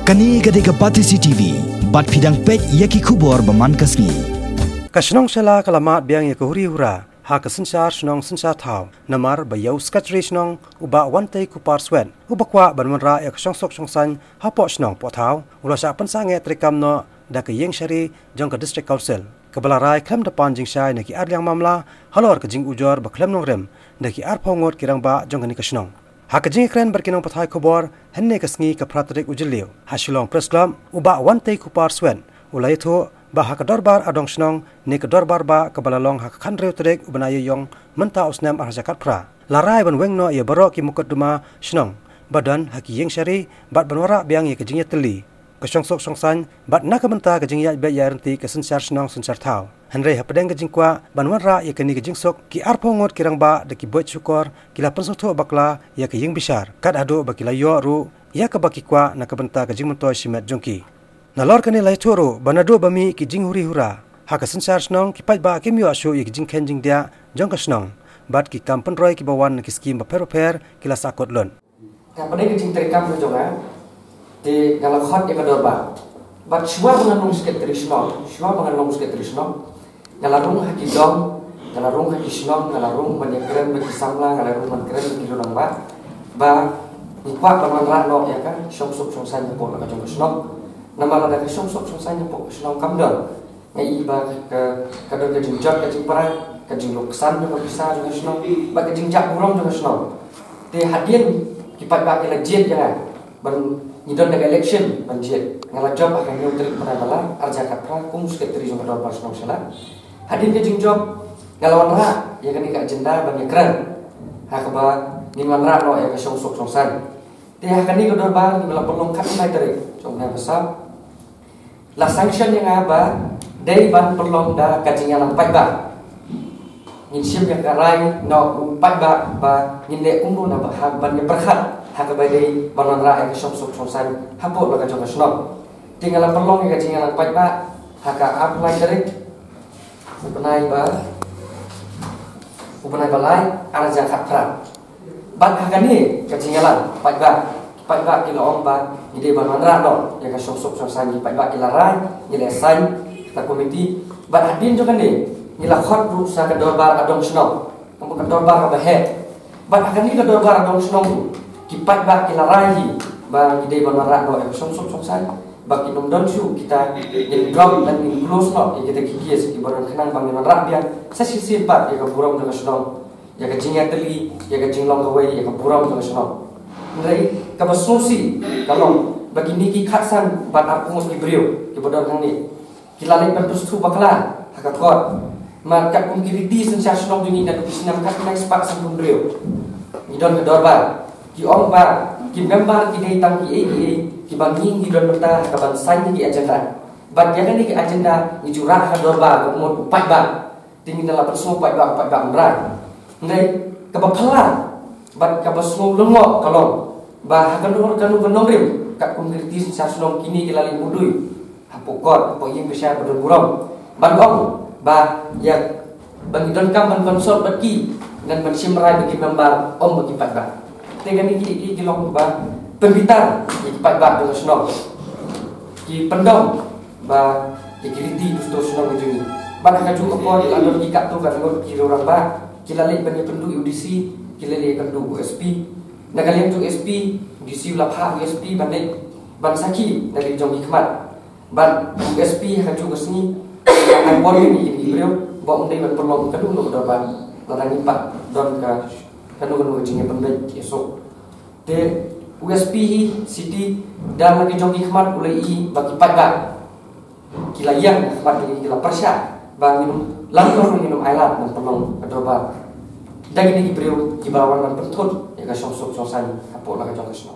Kani gade kapati CCTV, bat pidang pet yaki kubor baman kasni. Kasnong shala kalamat biang yakuri hura, ha kasensyar snong sensya thau, namar bayau skatri snong uba wantai kupar swen, uba kwa banmanra yak sok songsan hapo snong po thau, ulasa pensange trikam no da ke yeng syari jong ke district council. Kebalarai klem depan jing syai neki ar yang mamla, halor ke jing ujor ba klem nong rem, neki ar pongot kirang ba jong kani kasnong. Ha kejing kren berkinong pathai kubor, henne kesngi ke pratrik ujiliu, ha shilong press club uba wantai kupar swen, ulai thu ba ha kedorbar adong snong ni kedorbar ba kebalalong ha khandreu trek ubanayo yong menta usnam ar zakat pra larai ban wengno ye barok ki mukadduma snong badan ha ki yeng syari bat banwara biang ye kejing teli kesongsok songsan bat na kementa kejing ya be ya renti kesensar snong sensar thau henre ha pedeng kejing kwa banwara ye keni kejing sok ki arpongot kirang ba de ki boit syukor kila pensotho bakla ye ki yeng bisar kad ado bakila yo ru ya ka baki kwa na kebenta kejing mentoy simet jongki nalor kani lai thoro banado bami ki jing huri hura ha ka sensar snong ki pai ba kimyo asho ye jing khen jing dia jong ka snong bat ki kampen roi ki bawan ki skim ba per kila sakot lon ka pade ki jing terikam ko jonga te ngala khot ye ka dorba bat shwa bangan nong sket trisno shwa bangan nong sket trisno ngala rung ha ki dom ngala rung ha ki snong ngala rung ban ye kren ba ki samla ngala rung ban kren ki lodang ba ni kwa ban ran no ya ka song san ko la ka jong snong nama ada kesong sanya pok senang kamdal ngai iba ke kadang ke jinjak ke jimpara ke jinglok san ke bisa juga senang ba ke jinjak burong juga senang te hadien kipat ba ke lejit jangan ban nidon de election ban jet ngala job akan nyutri pada bala arja katra kum sekretari juga dor pas senang sala hadien ke jinjob ngalawan ra ya kan ka agenda ban keren ha ka ba ni manra no ya kesong san te akan ni dor ba ni bala pelong kat mai dari jomna besar la sanction yang apa day ban perlong da kajing yang lampai ba ngin sim yang karai no umpai ba ngin de umru na ba ha ban ye berkhat ha ka ba day banon ra ai som san ha po la ka jong snop tinggal perlong ye kajing yang lampai ba ha ka apply dari upenai balai ana zakat pra ban ha ka ni kajing yang lampai ba pai ba kilo om ba ide ban manra do ya ka sok san ni pai ba kila rai ni le sai ta komiti ba hadin jo kan ni ni la khot ru sa ka dorbar adong sno kamu ka dorbar ba he ba akan ni ka dorbar adong sno ki pai ba kila rai ba ide ban manra do ya ka sok san ba ki nom don su kita ni drop dan ni close no ya kita kikies ki baron kenang bang manra bian sa sisi ba ya ka buram jo sno ya ka jinga teli ya ka jinglong ka wei ya ka buram jo sno Ngai kabasosi kalau bagi niki khatsan bat apungos ki brio ki bodon hang ni kilale pentus tu bakla hakat kot maka kum kiriti sensar snong dungi dan bisnam kat nang spak sang brio idon ke dorba ki om ba ki member ki dei tang ki banging ki don meta ka ban sai ki agenda bat ya ni ki agenda ni curah ka dorba mo pai ba tingin dalam perso pai ba mrai ngai kabapala bat kabasmo lengo kalau bah kanu rim kat kumriti sasnom kini kilali mudui hapokot po yeng besar bodon burong bandong bah ya bangidon kam ban konsol bagi dan mensimrai bagi member om bagi pat ba dengan iki kilong ba pembitar iki pat ba do snom ki pendong ba kiriti do snom itu ban ka ju ko dilandor ki kat tu kan ki orang ba kilali ban pendu UDC kilali kan du USP nakalian tu SP UDC lapha USP bandai ban saki dari jong hikmat ban USP akan juga sini akan bor ini beliau bawa undai ban perlu kedua untuk dapat larang impak don ka kanu jingnya pendai esok de USP city dan lagi jong hikmat ulai bagi pada kila yang hikmat ini kila persya bang minum langsung minum air dan perlu kedua dan ini beliau di bawah dan pentut ya ka sok san apo la ka jong kesno